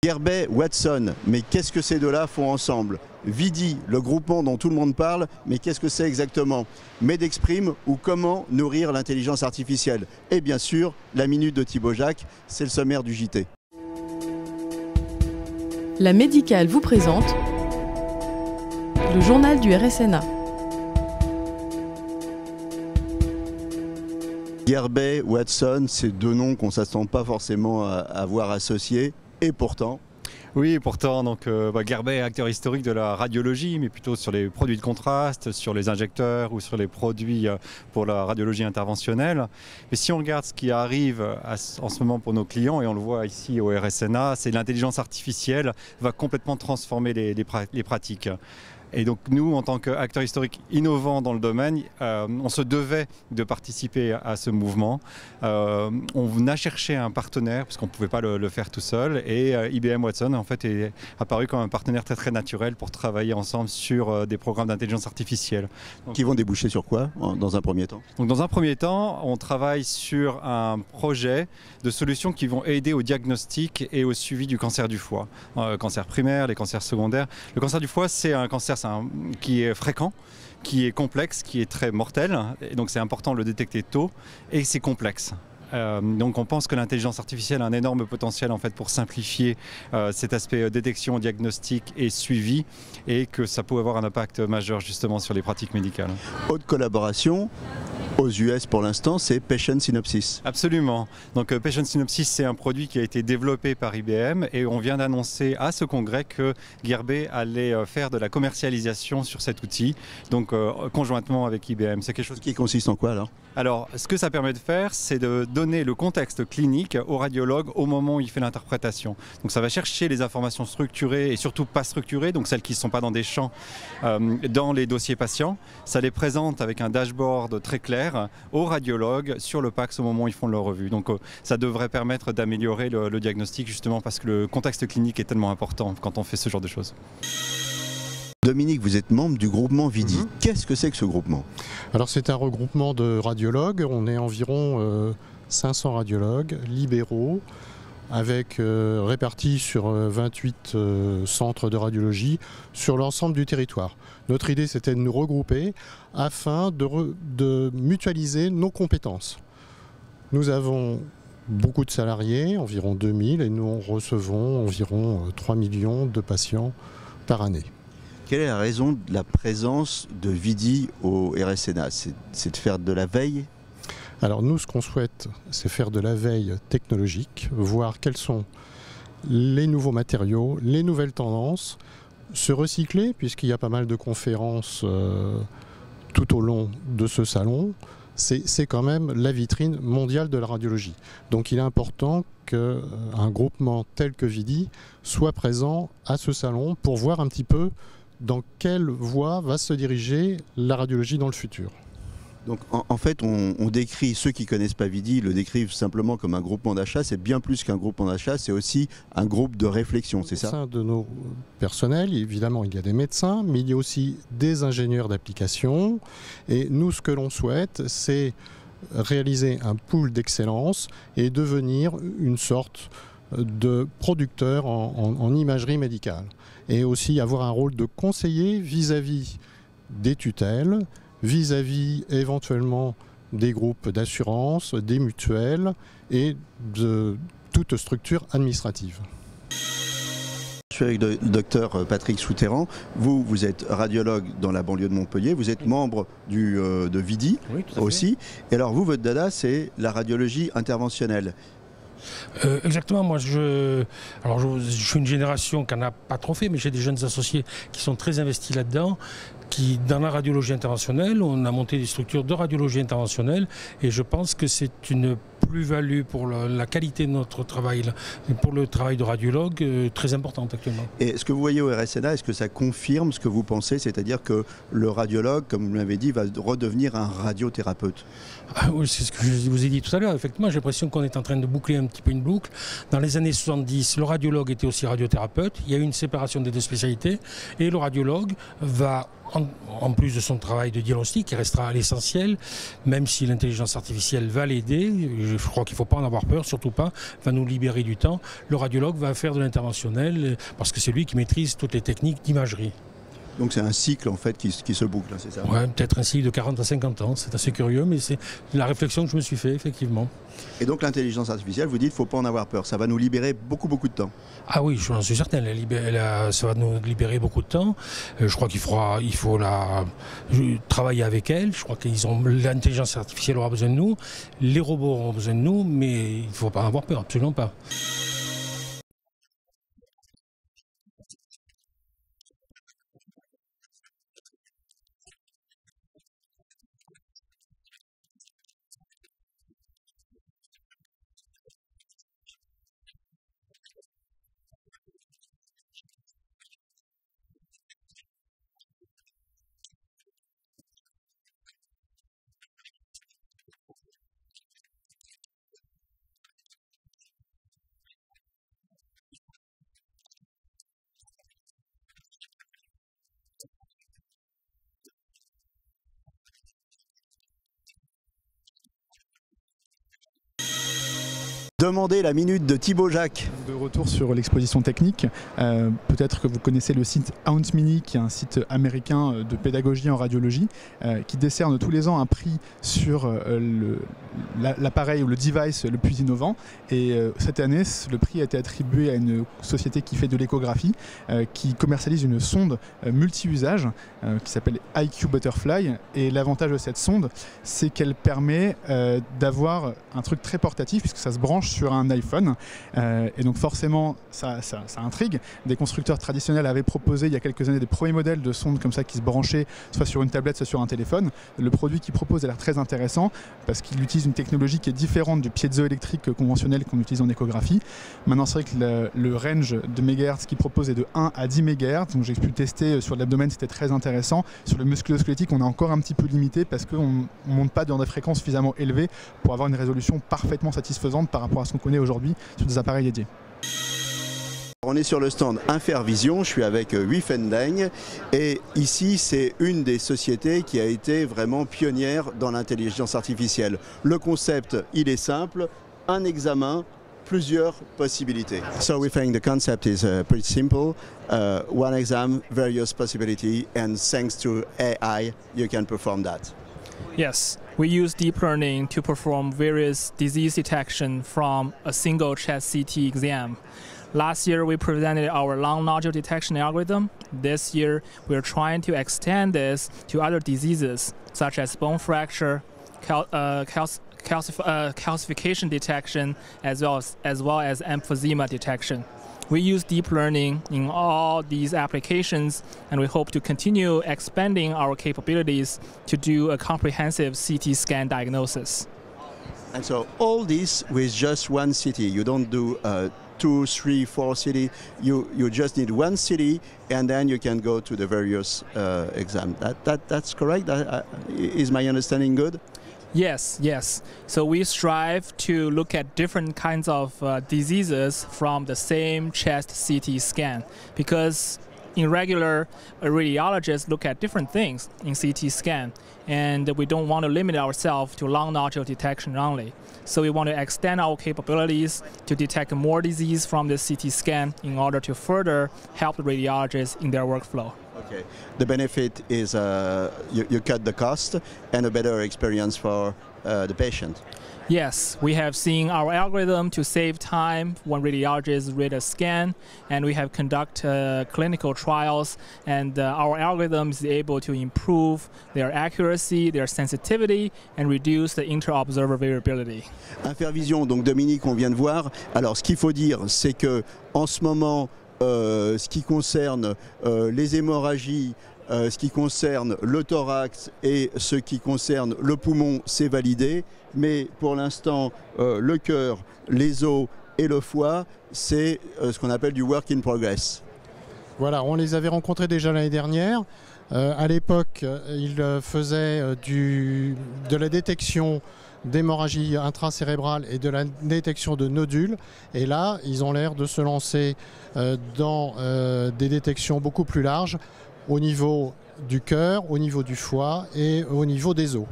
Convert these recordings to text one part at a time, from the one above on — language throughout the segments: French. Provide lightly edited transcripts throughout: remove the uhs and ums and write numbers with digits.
Guerbet, Watson, mais qu'est-ce que ces deux-là font ensemble? Vidi, le groupement dont tout le monde parle, mais qu'est-ce que c'est exactement? Medexprime ou comment nourrir l'intelligence artificielle? Et bien sûr, la minute de Thibaut Jacques, c'est le sommaire du JT. La Médicale vous présente le journal du RSNA. Guerbet, Watson, c'est deux noms qu'on ne s'attend pas forcément à voir associés, et pourtant... Oui, pourtant, donc, Guerbet est acteur historique de la radiologie, mais plutôt sur les produits de contraste, sur les injecteurs ou sur les produits pour la radiologie interventionnelle. Mais si on regarde ce qui arrive en ce moment pour nos clients, et on le voit ici au RSNA, c'est l'intelligence artificielle va complètement transformer les pratiques. Et donc nous, en tant qu'acteurs historiques innovants dans le domaine, on se devait de participer à ce mouvement. On a cherché un partenaire, parce qu'on ne pouvait pas le faire tout seul, et IBM Watson en fait est apparu comme un partenaire très très naturel pour travailler ensemble sur des programmes d'intelligence artificielle. Donc, qui vont déboucher sur quoi dans un premier temps? Donc dans un premier temps, on travaille sur un projet de solutions qui vont aider au diagnostic et au suivi du cancer du foie. Cancer primaire, les cancers secondaires. Le cancer du foie, c'est un cancer qui est fréquent, qui est complexe, qui est très mortel. Et donc c'est important de le détecter tôt et c'est complexe. Donc on pense que l'intelligence artificielle a un énorme potentiel en fait pour simplifier cet aspect détection, diagnostic et suivi, et que ça peut avoir un impact majeur justement sur les pratiques médicales. Autre collaboration aux US pour l'instant, c'est Patient Synopsys. Absolument. Donc Patient Synopsys, c'est un produit qui a été développé par IBM, et on vient d'annoncer à ce congrès que Guerbet allait faire de la commercialisation sur cet outil, donc conjointement avec IBM. C'est quelque chose qui consiste en quoi alors? Alors, ce que ça permet de faire, c'est de donner le contexte clinique au radiologue au moment où il fait l'interprétation. Donc ça va chercher les informations structurées et surtout pas structurées, donc celles qui ne sont pas dans des champs, dans les dossiers patients. Ça les présente avec un dashboard très clair aux radiologues sur le PACS au moment où ils font leur revue. Donc ça devrait permettre d'améliorer le diagnostic, justement parce que le contexte clinique est tellement important quand on fait ce genre de choses. Dominique, vous êtes membre du groupement Vidi. Qu'est-ce que c'est que ce groupement? Alors c'est un regroupement de radiologues. On est environ 500 radiologues libéraux, avec répartis sur 28 centres de radiologie sur l'ensemble du territoire. Notre idée, c'était de nous regrouper afin de mutualiser nos compétences. Nous avons beaucoup de salariés, environ 2000, et nous recevons environ 3 millions de patients par année. Quelle est la raison de la présence de Vidi au RSNA? C'est de faire de la veille? Alors nous, ce qu'on souhaite, c'est faire de la veille technologique, voir quels sont les nouveaux matériaux, les nouvelles tendances, se recycler, puisqu'il y a pas mal de conférences tout au long de ce salon. C'est quand même la vitrine mondiale de la radiologie. Donc il est important qu'un groupement tel que Vidi soit présent à ce salon pour voir un petit peu dans quelle voie va se diriger la radiologie dans le futur. Donc en fait, on décrit, ceux qui ne connaissent pas Vidi le décrivent simplement comme un groupement d'achat. C'est bien plus qu'un groupement d'achat, c'est aussi un groupe de réflexion, c'est ça? Au sein de nos personnels, évidemment, il y a des médecins, mais il y a aussi des ingénieurs d'application. Et nous, ce que l'on souhaite, c'est réaliser un pool d'excellence et devenir une sorte de producteur en imagerie médicale. Et aussi avoir un rôle de conseiller vis-à-vis des tutelles, vis-à-vis éventuellement des groupes d'assurance, des mutuelles et de toute structure administrative. Je suis avec le docteur Patrick Souterrain. Vous êtes radiologue dans la banlieue de Montpellier, vous êtes membre de Vidi, oui, aussi. Et alors vous, votre dada, c'est la radiologie interventionnelle. Exactement, moi je suis une génération qui n'en a pas trop fait, mais j'ai des jeunes associés qui sont très investis là-dedans, qui dans la radiologie interventionnelle, on a monté des structures de radiologie interventionnelle, et je pense que c'est une plus-value pour la qualité de notre travail, pour le travail de radiologue, très importante actuellement. Et ce que vous voyez au RSNA, est-ce que ça confirme ce que vous pensez, c'est-à-dire que le radiologue, comme vous l'avez dit, va redevenir un radiothérapeute? Oui, c'est ce que je vous ai dit tout à l'heure. Effectivement, j'ai l'impression qu'on est en train de boucler un petit peu une boucle. Dans les années 70, le radiologue était aussi radiothérapeute. Il y a eu une séparation des deux spécialités, et le radiologue va en plus de son travail de diagnostic, qui restera l'essentiel, même si l'intelligence artificielle va l'aider, je crois qu'il ne faut pas en avoir peur, surtout pas, va nous libérer du temps. Le radiologue va faire de l'interventionnel parce que c'est lui qui maîtrise toutes les techniques d'imagerie. Donc c'est un cycle en fait qui se boucle, c'est ça? Ouais, peut-être un cycle de 40 à 50 ans, c'est assez curieux, mais c'est la réflexion que je me suis fait, effectivement. Et donc l'intelligence artificielle, vous dites, il ne faut pas en avoir peur, ça va nous libérer beaucoup de temps. Ah oui, j'en suis certain, ça va nous libérer beaucoup de temps. Je crois qu'il faut travailler avec elle, je crois que l'intelligence artificielle aura besoin de nous, les robots auront besoin de nous, mais il ne faut pas en avoir peur, absolument pas. Demandez la minute de Thibaut Jacques. De retour sur l'exposition technique, peut-être que vous connaissez le site Auntmini, qui est un site américain de pédagogie en radiologie, qui décerne tous les ans un prix sur l'appareil ou le device le plus innovant. Et cette année, le prix a été attribué à une société qui fait de l'échographie, qui commercialise une sonde multi-usage qui s'appelle IQ Butterfly. Et l'avantage de cette sonde, c'est qu'elle permet d'avoir un truc très portatif, puisque ça se branche sur un iPhone. Et donc forcément, ça intrigue. Des constructeurs traditionnels avaient proposé il y a quelques années des premiers modèles de sondes comme ça qui se branchaient soit sur une tablette, soit sur un téléphone. Le produit qu'ils proposent a l'air très intéressant parce qu'il utilise une technologie qui est différente du piezoélectrique conventionnel qu'on utilise en échographie. Maintenant, c'est vrai que le range de mégahertz qu'ils proposent est de 1 à 10 MHz. Donc j'ai pu tester sur l'abdomen, c'était très intéressant. Sur le musculo-squelettique, on est encore un petit peu limité parce qu'on ne monte pas dans des fréquences suffisamment élevées pour avoir une résolution parfaitement satisfaisante par rapport à ce qu'on connaît aujourd'hui sur des appareils dédiés. On est sur le stand Infervision, je suis avec Huifendeng et ici c'est une des sociétés qui a été vraiment pionnière dans l'intelligence artificielle. Le concept, il est simple, un examen, plusieurs possibilités. So Huifeng, the concept is pretty simple. One exam, various possibilities, and thanks to AI you can perform that. Yes, we use deep learning to perform various disease detection from a single chest CT exam. Last year, we presented our lung nodule detection algorithm. This year, we're trying to extend this to other diseases, such as bone fracture, calcification detection, as well as emphysema detection. We use deep learning in all these applications, and we hope to continue expanding our capabilities to do a comprehensive CT scan diagnosis. And so all this with just one CT. You don't do 2, 3, 4 cities. You just need one city, and then you can go to the various exams. That's correct? Is my understanding good? Yes, yes. So we strive to look at different kinds of diseases from the same chest CT scan, because in regular, radiologists look at different things in CT scan, and we don't want to limit ourselves to lung nodule detection only. So we want to extend our capabilities to detect more disease from the CT scan in order to further help the radiologists in their workflow. Okay. The benefit is you cut the cost and a better experience for the patient. Yes, we have seen our algorithm to save time when radiologists read a scan, and we have conducted clinical trials, and our algorithm is able to improve their accuracy, their sensitivity, and reduce the inter-observer variability. Infervision, donc Dominique, on vient de voir. Alors, ce qu'il faut dire, c'est que en ce moment, ce qui concerne les hémorragies, ce qui concerne le thorax et ce qui concerne le poumon, c'est validé. Mais pour l'instant, le cœur, les os et le foie, c'est ce qu'on appelle du work in progress. Voilà, on les avait rencontrés déjà l'année dernière. À l'époque, ils faisaient de la détection d'hémorragie intracérébrale et de la détection de nodules. Et là, ils ont l'air de se lancer dans des détections beaucoup plus larges au niveau du cœur, au niveau du foie et au niveau des os.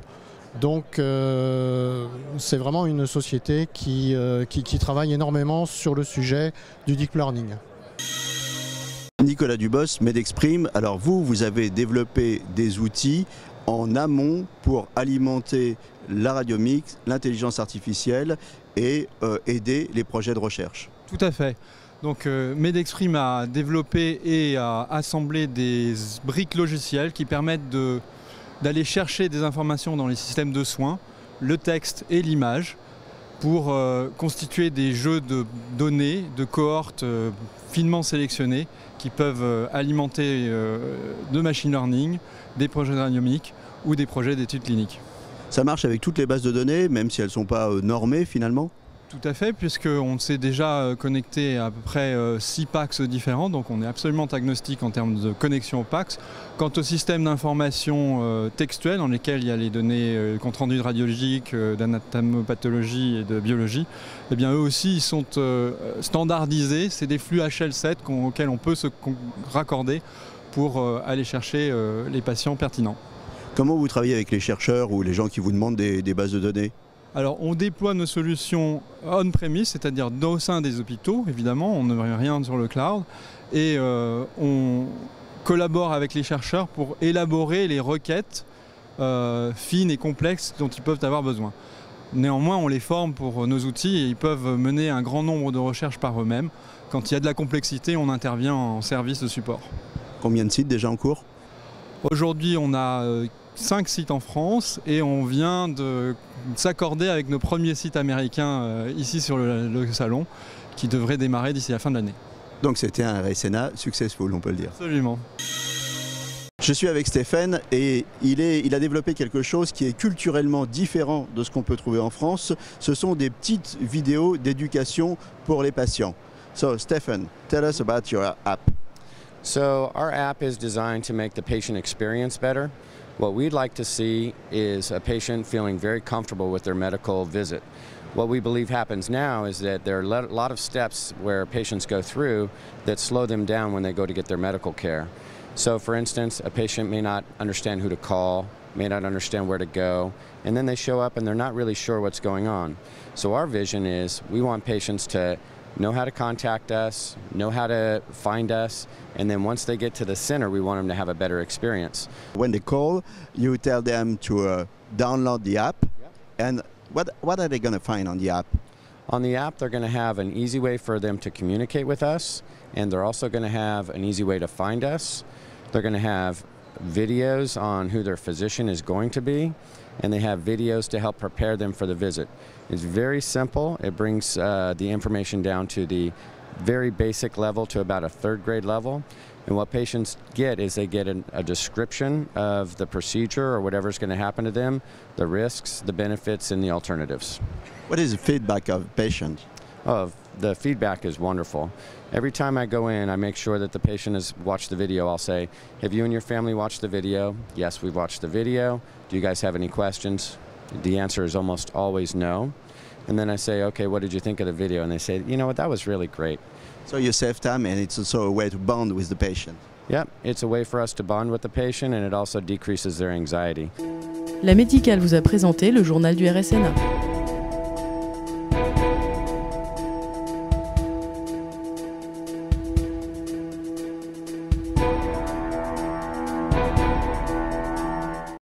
Donc c'est vraiment une société qui travaille énormément sur le sujet du deep learning. Nicolas Dubos, Medexprime, alors vous avez développé des outils en amont pour alimenter la radiomix, l'intelligence artificielle et aider les projets de recherche. Tout à fait. Donc Medexprime a développé et a assemblé des briques logicielles qui permettent d'aller chercher des informations dans les systèmes de soins, le texte et l'image, pour constituer des jeux de données, de cohortes finement sélectionnées qui peuvent alimenter de machine learning, des projets de radiomique ou des projets d'études cliniques. Ça marche avec toutes les bases de données, même si elles ne sont pas normées finalement? Tout à fait, puisqu'on s'est déjà connecté à peu près 6 PACS différents, donc on est absolument agnostique en termes de connexion aux PACS. Quant aux systèmes d'information textuels, dans lesquels il y a les données compte rendu radiologiques, d'anatomopathologie et de biologie, eh bien eux aussi ils sont standardisés, c'est des flux HL7 auxquels on peut se raccorder pour aller chercher les patients pertinents. Comment vous travaillez avec les chercheurs ou les gens qui vous demandent des bases de données? Alors on déploie nos solutions on-premise, c'est-à-dire au sein des hôpitaux, évidemment, on ne met rien sur le cloud, et on collabore avec les chercheurs pour élaborer les requêtes fines et complexes dont ils peuvent avoir besoin. Néanmoins, on les forme pour nos outils et ils peuvent mener un grand nombre de recherches par eux-mêmes. Quand il y a de la complexité, on intervient en service de support. Combien de sites déjà en cours? Aujourd'hui, on a 5 sites en France et on vient de s'accorder avec nos premiers sites américains ici sur le salon qui devraient démarrer d'ici la fin de l'année. Donc c'était un RSNA successful, on peut le dire. Absolument. Je suis avec Stéphane et il a développé quelque chose qui est culturellement différent de ce qu'on peut trouver en France. Ce sont des petites vidéos d'éducation pour les patients. So Stephan, tell us about your app. So our app is designed to make the patient experience better. What we'd like to see is a patient feeling very comfortable with their medical visit. What we believe happens now is that there are a lot of steps where patients go through that slow them down when they go to get their medical care. So for instance, a patient may not understand who to call, may not understand where to go, and then they show up and they're not really sure what's going on. So our vision is we want patients to know how to contact us, know how to find us, and then once they get to the center, we want them to have a better experience. When they call, you tell them to download the app, and what are they going to find on the app? On the app, they're going to have an easy way for them to communicate with us, and they're also going to have an easy way to find us. They're going to have videos on who their physician is going to be, and they have videos to help prepare them for the visit. It's very simple. It brings the information down to the very basic level to about a 3rd grade level. And what patients get is they get a description of the procedure or whatever's going to happen to them, the risks, the benefits, and the alternatives. What is the feedback of patients? Oh, the feedback is wonderful. Every time I go in, I make sure that the patient has watched the video. I'll say, have you and your family watched the video? Yes, we've watched the video. Do you guys have any questions? The answer is almost always no. And then I say, okay, what did you think of the video? And they say, you know what, that was really great. So you save time and it's also a way to bond with the patient. Yep, it's a way for us to bond with the patient and it also decreases their anxiety. La Médicale vous a présenté le journal du RSNA.